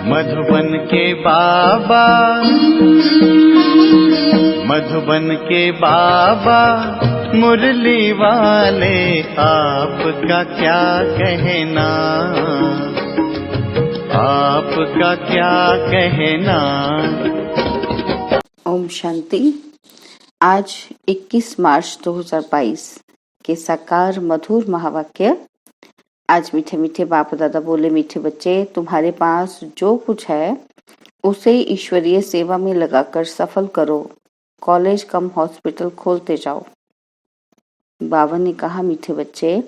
मधुबन के बाबा, मधुबन के बाबा मुरली वाले, आपका क्या कहना, आपका क्या कहना। ओम शांति। आज 21 मार्च 2022 के साकार मधुर महावाक्य। आज मीठे मीठे बाप दादा बोले, मीठे बच्चे, तुम्हारे पास जो कुछ है उसे ईश्वरीय सेवा में लगाकर सफल करो, कॉलेज कम हॉस्पिटल खोलते जाओ। बाबा ने कहा, मीठे बच्चे,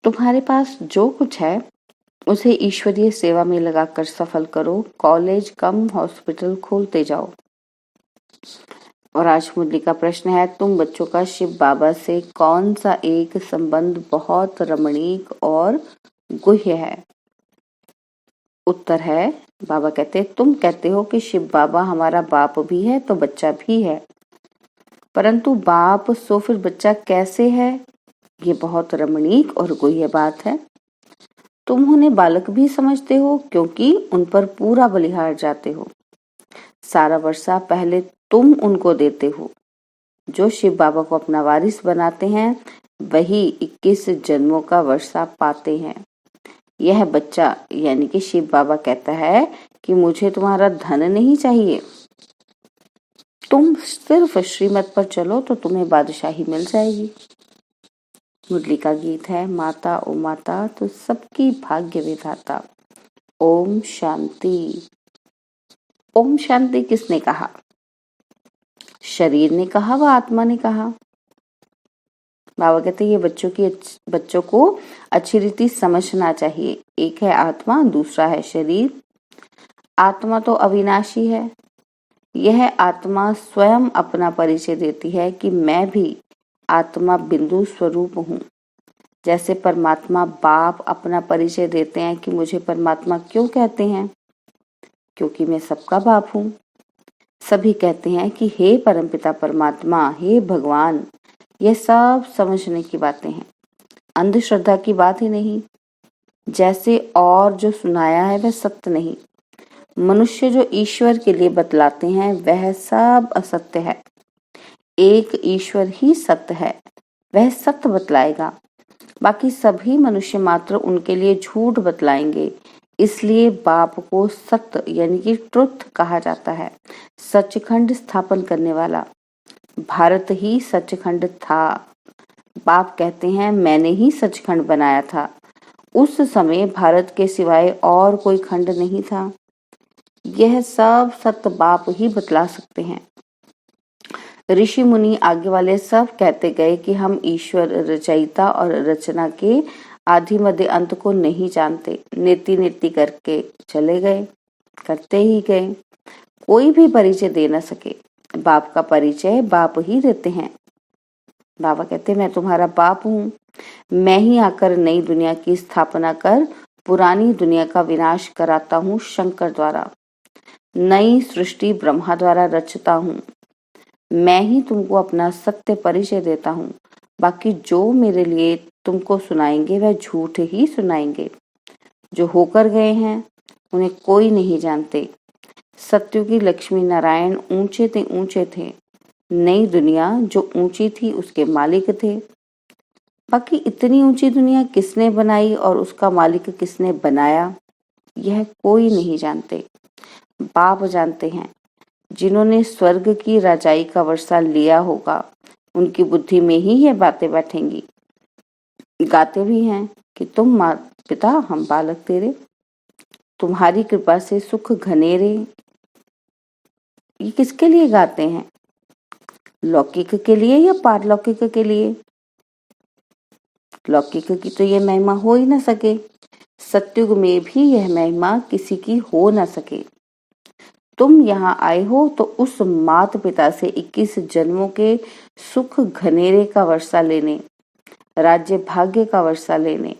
तुम्हारे पास जो कुछ है उसे ईश्वरीय सेवा में लगाकर सफल करो, कॉलेज कम हॉस्पिटल खोलते जाओ। और आज मुरली का प्रश्न है, तुम बच्चों का शिव बाबा से कौन सा एक संबंध बहुत रमणीक और गुह्य है? उत्तर है, बाबा कहते, तुम कहते हो कि शिव बाबा हमारा बाप भी है तो बच्चा भी है, परंतु बाप सो फिर बच्चा कैसे है? ये बहुत रमणीक और गुह्य बात है। तुम उन्हें बालक भी समझते हो क्योंकि उन पर पूरा बलिहार जाते हो। सारा वर्षा पहले तुम उनको देते हो। जो शिव बाबा को अपना वारिस बनाते हैं वही 21 जन्मों का वर्षा पाते हैं। यह बच्चा यानी कि शिव बाबा कहता है कि मुझे तुम्हारा धन नहीं चाहिए, तुम सिर्फ श्रीमत पर चलो तो तुम्हें बादशाही मिल जाएगी। मुरली का गीत है, माता ओ माता तो सबकी भाग्य विधाता। ओम शांति। ओम शांति किसने कहा? शरीर ने कहा व आत्मा ने कहा? बाबा कहते ये बच्चों को अच्छी रीति समझना चाहिए। एक है आत्मा, दूसरा है शरीर। आत्मा तो अविनाशी है। यह आत्मा स्वयं अपना परिचय देती है कि मैं भी आत्मा बिंदु स्वरूप हूँ। जैसे परमात्मा बाप अपना परिचय देते हैं कि मुझे परमात्मा क्यों कहते हैं? क्योंकि मैं सबका बाप हूँ। सभी कहते हैं कि हे परमपिता परमात्मा, हे भगवान। ये सब समझने की बातें हैं, अंधश्रद्धा की बात ही नहीं। जैसे और जो सुनाया है वह सत्य नहीं। मनुष्य जो ईश्वर के लिए बतलाते हैं वह सब असत्य है। एक ईश्वर ही सत्य है, वह सत्य बतलाएगा। बाकी सभी मनुष्य मात्र उनके लिए झूठ बतलाएंगे। इसलिए बाप को सत्य यानी कि ट्रुथ कहा जाता है। सचखंड स्थापन करने वाला। भारत ही सचखंड था। बाप कहते हैं मैंने ही सचखंड बनाया था। उस समय भारत के सिवाय और कोई खंड नहीं था। यह सब सत्य बाप ही बतला सकते हैं। ऋषि मुनि आगे वाले सब कहते गए कि हम ईश्वर रचयिता और रचना के आदि मध्य अंत को नहीं जानते। नीति नीति करके चले गए, करते ही गए। कोई भी परिचय दे न सके। बाप का परिचय बाप ही देते हैं। बाबा कहते मैं तुम्हारा बाप हूँ। मैं ही आकर नई दुनिया की स्थापना कर पुरानी दुनिया का विनाश कराता हूँ। शंकर द्वारा नई सृष्टि ब्रह्मा द्वारा रचता हूँ। मैं ही तुमको अपना सत्य परिचय देता हूँ। बाकी जो मेरे लिए तुमको सुनाएंगे वह झूठ ही सुनाएंगे। जो होकर गए हैं उन्हें कोई नहीं जानते। सत्युगी लक्ष्मी नारायण ऊंचे थे। नई दुनिया जो ऊंची थी उसके मालिक थे। बाकी इतनी ऊंची दुनिया किसने बनाई और उसका मालिक किसने बनाया, यह कोई नहीं जानते। बाप जानते हैं। जिन्होंने स्वर्ग की राजाई का वर्षा लिया होगा उनकी बुद्धि में ही ये बातें बैठेंगी। गाते भी हैं कि तुम माता पिता हम बालक तेरे, तुम्हारी कृपा से सुख घनेरे। ये किसके लिए गाते हैं? लौकिक के लिए या पारलौकिक के लिए? लौकिक की तो ये महिमा हो ही न सके। सत्युग में भी यह महिमा किसी की हो न सके। तुम यहाँ आए हो तो उस माता पिता से 21 जन्मों के सुख घनेरे का वर्षा लेने, राज्य भाग्य का वर्षा लेने।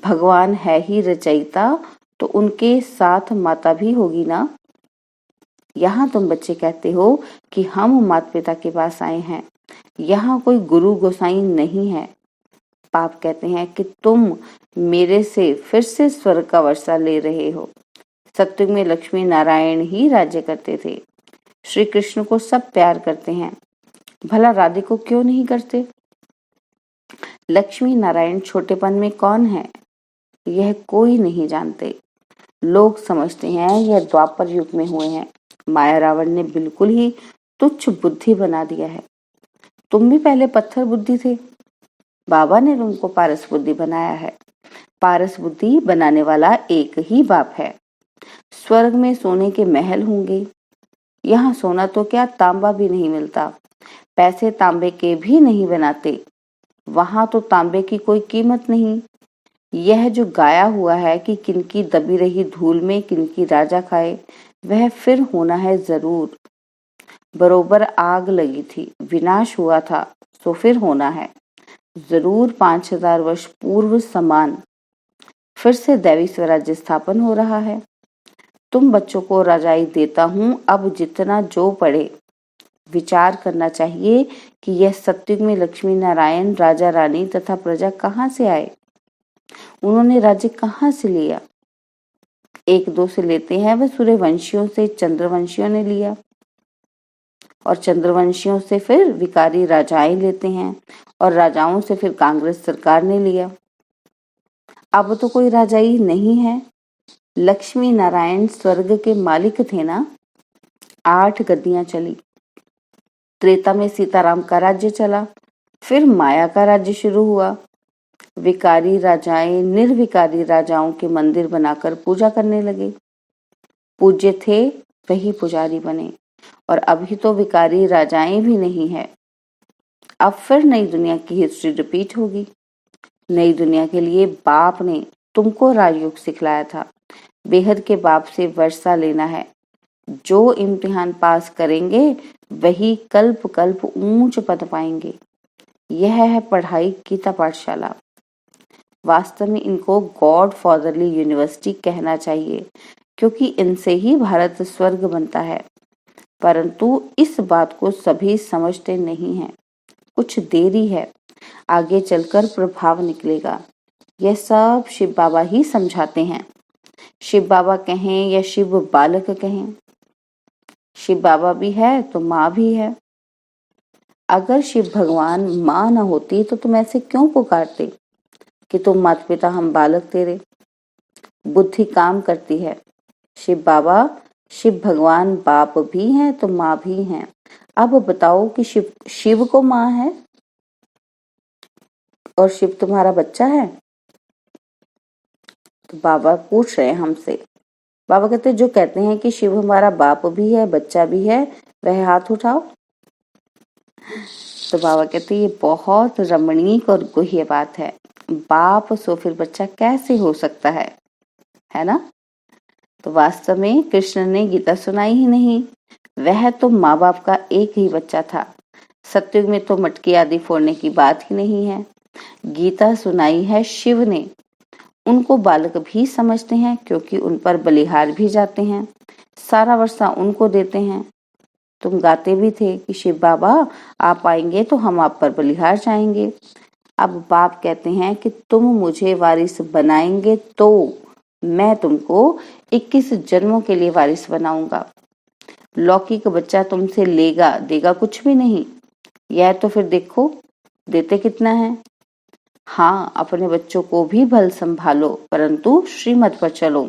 भगवान है ही रचयिता तो उनके साथ माता भी होगी ना। यहाँ तुम बच्चे कहते हो कि हम माता पिता के पास आए हैं। यहाँ कोई गुरु गोसाई नहीं है। पाप कहते हैं कि तुम मेरे से फिर से स्वर्ग का वर्षा ले रहे हो। सत्युग में लक्ष्मी नारायण ही राज्य करते थे। श्री कृष्ण को सब प्यार करते हैं, भला राधे को क्यों नहीं करते? लक्ष्मी नारायण छोटेपन में कौन है, यह कोई नहीं जानते। लोग समझते हैं यह द्वापर युग में हुए हैं। माया रावण ने बिल्कुल ही तुच्छ बुद्धि बना दिया है। तुम भी पहले पत्थर बुद्धि थे, बाबा ने तुमको पारस बुद्धि बनाया है। पारस बुद्धि बनाने वाला एक ही बाप है। स्वर्ग में सोने के महल होंगे, यहाँ सोना तो क्या तांबा भी नहीं मिलता। पैसे तांबे के भी नहीं बनाते, वहां तो तांबे की कोई कीमत नहीं। यह जो गाया हुआ है कि किनकी दबी रही धूल में किनकी राजा खाए, वह फिर होना है जरूर। बरोबर आग लगी थी, विनाश हुआ था, तो फिर होना है जरूर। 5000 वर्ष पूर्व समान फिर से दैवी स्वराज्य स्थापन हो रहा है। तुम बच्चों को रजाई देता हूँ, अब जितना जो पढ़े। विचार करना चाहिए कि यह सत्युग में लक्ष्मी नारायण राजा रानी तथा प्रजा कहाँ से आए, उन्होंने राज्य कहाँ से लिया? एक दो से लेते हैं, वह सूर्यवंशियों से चंद्रवंशियों ने लिया, और चंद्रवंशियों से फिर विकारी राजाएं लेते हैं, और राजाओं से फिर कांग्रेस सरकार ने लिया। अब तो कोई राजाई नहीं है। लक्ष्मी नारायण स्वर्ग के मालिक थे ना। 8 गद्दियां चली। त्रेता में सीताराम का राज्य चला, फिर माया का राज्य शुरू हुआ। विकारी राजाएं निर्विकारी राजाओं के मंदिर बनाकर पूजा करने लगे। पूज्य थे वही पुजारी बने, और अभी तो विकारी राजाएं भी नहीं है। अब फिर नई दुनिया की हिस्ट्री रिपीट होगी। नई दुनिया के लिए बाप ने तुमको राजयोग सिखलाया था। बेहद के बाप से वर्षा लेना है। जो इम्तिहान पास करेंगे वही कल्प कल्प ऊंच पद पाएंगे। यह है पढ़ाई गीता पाठशाला। वास्तव में इनको गॉड फादरली यूनिवर्सिटी कहना चाहिए, क्योंकि इनसे ही भारत स्वर्ग बनता है। परंतु इस बात को सभी समझते नहीं हैं। कुछ देरी है, आगे चलकर प्रभाव निकलेगा। यह सब शिव बाबा ही समझाते हैं। शिव बाबा कहें या शिव बालक कहें, शिव बाबा भी है तो माँ भी है। अगर शिव भगवान माँ न होती तो तुम ऐसे क्यों पुकारते कि तुम माता पिता हम बालक तेरे? बुद्धि काम करती है। शिव बाबा शिव भगवान बाप भी हैं तो माँ भी हैं। अब बताओ कि शिव को माँ है और शिव तुम्हारा बच्चा है? तो बाबा पूछ रहे हैं हमसे। बाबा कहते जो कहते हैं कि शिव हमारा बाप भी है बच्चा भी है, वह हाथ उठाओ। तो बाबा कहते ये बहुत रमणीक और गुह्य बात है। बाप सो फिर बच्चा कैसे हो सकता है ना? तो वास्तव में कृष्ण ने गीता सुनाई ही नहीं। वह तो माँ बाप का एक ही बच्चा था। सत्युग में तो मटकी आदि फोड़ने की बात ही नहीं है। गीता सुनाई है शिव ने। उनको बालक भी समझते हैं, क्योंकि उन पर बलिहार भी जाते हैं। सारा वर्षा उनको देते हैं। तुम गाते भी थे कि शिव बाबा आप आएंगे तो हम आप पर बलिहार जाएंगे। अब बाप कहते हैं कि तुम मुझे वारिस बनाएंगे तो मैं तुमको 21 जन्मों के लिए वारिस बनाऊंगा। लौकिक बच्चा तुमसे लेगा देगा कुछ भी नहीं। यह तो फिर देखो देते कितना है। हाँ, अपने बच्चों को भी भल संभालो, परंतु श्रीमत पर चलो।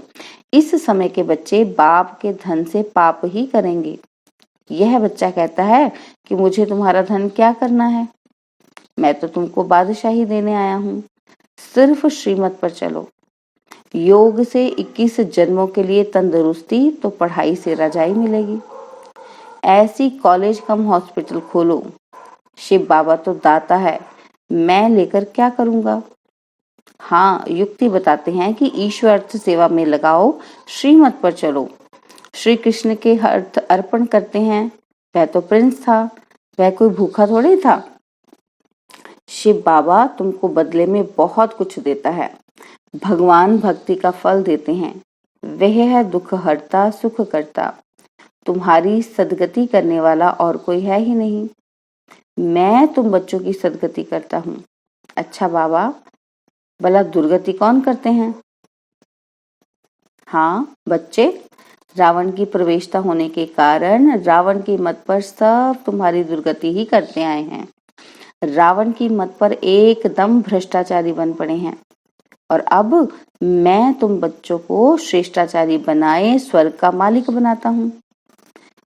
इस समय के बच्चे बाप के धन से पाप ही करेंगे। यह बच्चा कहता है कि मुझे तुम्हारा धन क्या करना है, मैं तो तुमको बादशाही देने आया हूँ। सिर्फ श्रीमत पर चलो। योग से 21 जन्मों के लिए तंदुरुस्ती, तो पढ़ाई से रजाई मिलेगी। ऐसी कॉलेज कम हॉस्पिटल खोलो। शिव बाबा तो दाता है, मैं लेकर क्या करूंगा? हाँ, युक्ति बताते हैं कि ईश्वर अर्थ सेवा में लगाओ, श्रीमत पर चलो। श्री कृष्ण के अर्थ अर्पण करते हैं। वह तो प्रिंस था, वह कोई भूखा थोड़ी था। शिव बाबा तुमको बदले में बहुत कुछ देता है। भगवान भक्ति का फल देते हैं। वह है दुख हरता सुख करता। तुम्हारी सदगति करने वाला और कोई है ही नहीं। मैं तुम बच्चों की सदगति करता हूँ। अच्छा बाबा, भला दुर्गति कौन करते हैं? हाँ बच्चे, रावण की प्रवेशता होने के कारण रावण की मत पर सब तुम्हारी दुर्गति ही करते आए हैं। रावण की मत पर एकदम भ्रष्टाचारी बन पड़े हैं और अब मैं तुम बच्चों को श्रेष्ठाचारी बनाए स्वर्ग का मालिक बनाता हूँ।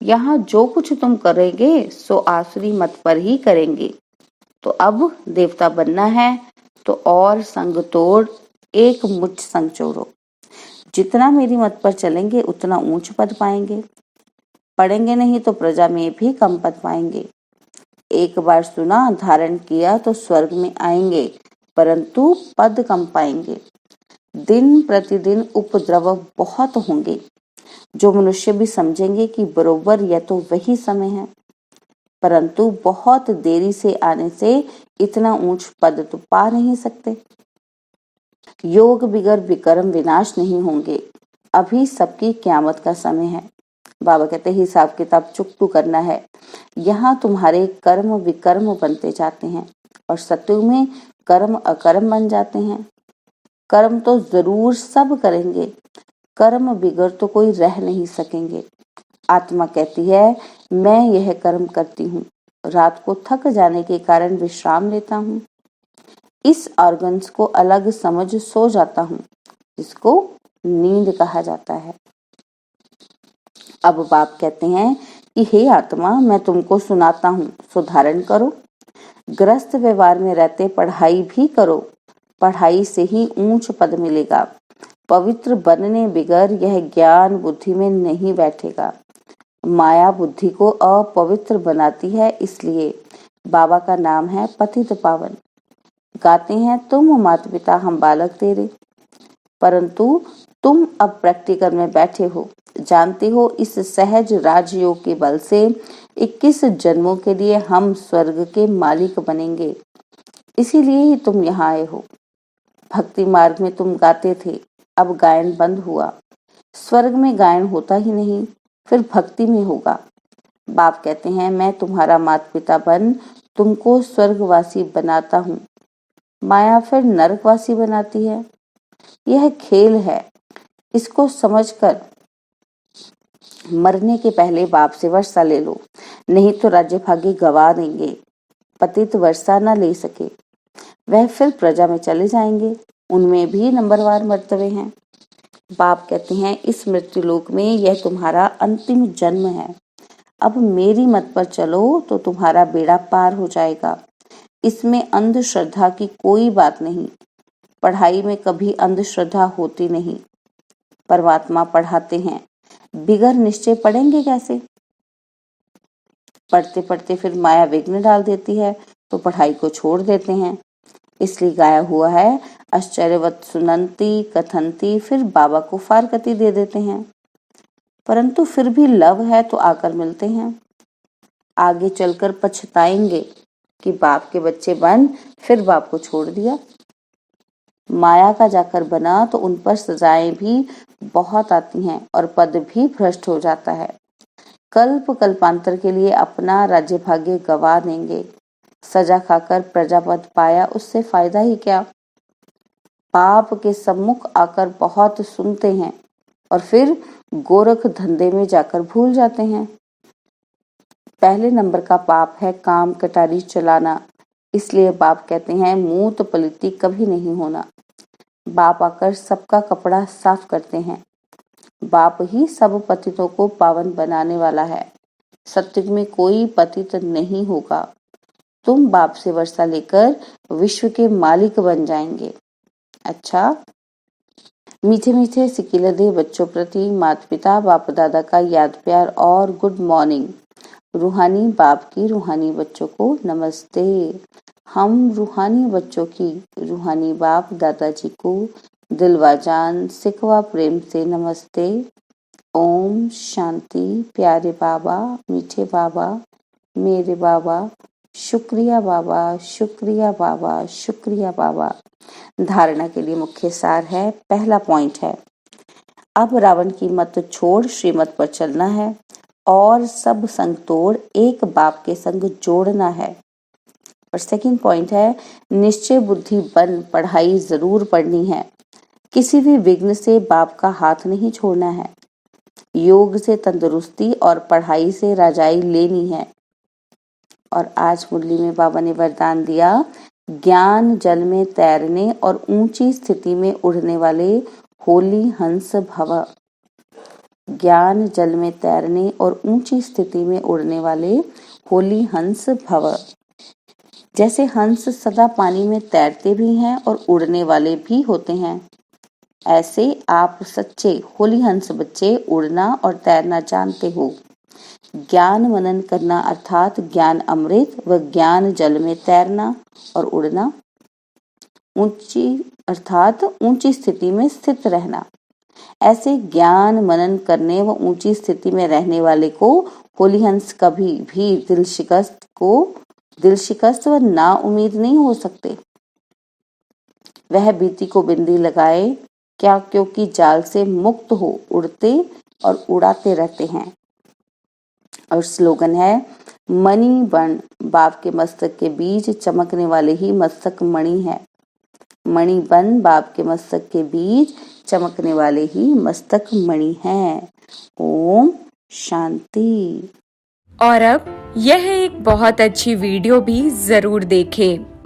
यहाँ जो कुछ तुम करेंगे सो आसुरी मत पर ही करेंगे। तो अब देवता बनना है तो और संग तोड़ एक मुठ संग जोड़ो। जितना मेरी मत पर चलेंगे उतना ऊंच पद पाएंगे, पढ़ेंगे नहीं तो प्रजा में भी कम पद पाएंगे। एक बार सुना धारण किया तो स्वर्ग में आएंगे, परंतु पद कम पाएंगे। दिन प्रतिदिन उपद्रव बहुत होंगे, जो मनुष्य भी समझेंगे कि बरोबर यह तो वही समय है, परंतु बहुत देरी से आने से इतना ऊंच पद तो पा नहीं सकते। योग बिगर विकर्म विनाश नहीं होंगे। अभी सबकी क्यामत का समय है। बाबा कहते हिसाब किताब चुकतू करना है। यहाँ तुम्हारे कर्म विकर्म बनते जाते हैं और सत्युग में कर्म अकर्म बन जाते हैं। कर्म तो जरूर सब करेंगे, कर्म बिगर तो कोई रह नहीं सकेंगे। आत्मा कहती है मैं यह कर्म करती हूँ, रात को थक जाने के कारण विश्राम लेता हूँ, इस ऑर्गन्स को अलग समझ सो जाता हूँ, इसको नींद कहा जाता है। अब बाप कहते हैं कि हे आत्मा, मैं तुमको सुनाता हूँ, सो धारण करो। ग्रस्त व्यवहार में रहते पढ़ाई भी करो, पढ़ाई से ही ऊंच पद मिलेगा। पवित्र बनने बिगर यह ज्ञान बुद्धि में नहीं बैठेगा। माया बुद्धि को अपवित्र बनाती है, इसलिए बाबा का नाम है पतित पावन। गाते हैं तुम माता पिता हम बालक तेरे, परंतु तुम अब प्रैक्टिकल में बैठे हो, जानते हो इस सहज राजयोग के बल से 21 जन्मों के लिए हम स्वर्ग के मालिक बनेंगे, इसीलिए ही तुम यहाँ आए हो। भक्ति मार्ग में तुम गाते थे, अब गायन बंद हुआ। स्वर्ग में गायन होता ही नहीं, फिर भक्ति में होगा। बाप कहते हैं मैं तुम्हारा माता पिता बन तुमको स्वर्गवासी बनाता हूँ, माया फिर नरकवासी बनाती है। यह खेल है, इसको समझकर मरने के पहले बाप से वर्षा ले लो, नहीं तो राज्य भाग्य गवा देंगे। पतित वर्षा न ले सके, वह फिर प्रजा में चले जाएंगे, उनमें भी नंबरवार मर्तबे हैं। बाप कहते हैं इस मृत्यु लोक में यह तुम्हारा अंतिम जन्म है। अब मेरी मत पर चलो तो तुम्हारा बेड़ा पार हो जाएगा। इसमें अंधश्रद्धा की कोई बात नहीं, पढ़ाई में कभी अंधश्रद्धा होती नहीं। परमात्मा पढ़ाते हैं, बिगर निश्चय पढ़ेंगे कैसे? पढ़ते पढ़ते फिर माया विघ्न डाल देती है तो पढ़ाई को छोड़ देते हैं। इसलिए गाया हुआ है आश्चर्यवत सुनंती कथंती, फिर बाबा को फारकती दे देते हैं, परंतु फिर भी लव है तो आकर मिलते हैं। आगे चलकर पछताएंगे कि बाप के बच्चे बन फिर बाप को छोड़ दिया। माया का जाकर बना तो उन पर सजाएं भी बहुत आती हैं और पद भी भ्रष्ट हो जाता है। कल्प कल्पांतर के लिए अपना राज्य भाग्य गवा देंगे। सजा खाकर प्रजापद पाया, उससे फायदा ही क्या? पाप के सम्मुख आकर बहुत सुनते हैं और फिर गोरख धंधे में जाकर भूल जाते हैं। पहले नंबर का पाप है काम कटारी चलाना, इसलिए बाप कहते हैं मूत पलिती कभी नहीं होना। बाप आकर सबका कपड़ा साफ करते हैं। बाप ही सब पतितों को पावन बनाने वाला है। सत्युग में कोई पतित नहीं होगा। तुम बाप से वर्षा लेकर विश्व के मालिक बन जाएंगे। अच्छा, मीठे मीठे सिकिलदे बच्चों प्रति माता पिता बाप दादा का याद प्यार और गुड मॉर्निंग। रूहानी बाप की रूहानी बच्चों को नमस्ते। हम रूहानी बच्चों की रूहानी बाप दादाजी को दिलवा जान सिकवा प्रेम से नमस्ते। ओम शांति। प्यारे बाबा, मीठे बाबा, मेरे बाबा, शुक्रिया बाबा, शुक्रिया बाबा, शुक्रिया बाबा। धारणा के लिए मुख्य सार है। पहला पॉइंट है, अब रावण की मत छोड़ श्रीमत पर चलना है और सब संग तोड़ एक बाप के संग जोड़ना है। और सेकंड पॉइंट है, निश्चय बुद्धि बन पढ़ाई जरूर पढ़नी है। किसी भी विघ्न से बाप का हाथ नहीं छोड़ना है। योग से तंदुरुस्ती और पढ़ाई से राजाई लेनी है। और आज मुरली में बाबा ने वरदान दिया, ज्ञान जल में तैरने और ऊंची स्थिति में उड़ने वाले होली हंस भव। ज्ञान जल में तैरने और ऊंची स्थिति में उड़ने वाले होली हंस भव। जैसे हंस सदा पानी में तैरते भी हैं और उड़ने वाले भी होते हैं, ऐसे आप सच्चे होली हंस बच्चे उड़ना और तैरना जानते हो। ज्ञान मनन करना अर्थात ज्ञान अमृत व ज्ञान जल में तैरना और उड़ना, ऊंची अर्थात ऊंची स्थिति में स्थित रहना। ऐसे ज्ञान मनन करने व ऊंची स्थिति में रहने वाले को होली हंस कभी भी दिल शिकस्त व ना उम्मीद नहीं हो सकते। वह बीती को बिंदी लगाए क्या, क्योंकि जाल से मुक्त हो उड़ते और उड़ाते रहते हैं। और स्लोगन है, मणि बन बाप के मस्तक के बीच चमकने वाले ही मस्तक मणि है। मणि बन बाप के मस्तक के बीच चमकने वाले ही मस्तक मणि हैं। ओम शांति। और अब यह एक बहुत अच्छी वीडियो भी जरूर देखें।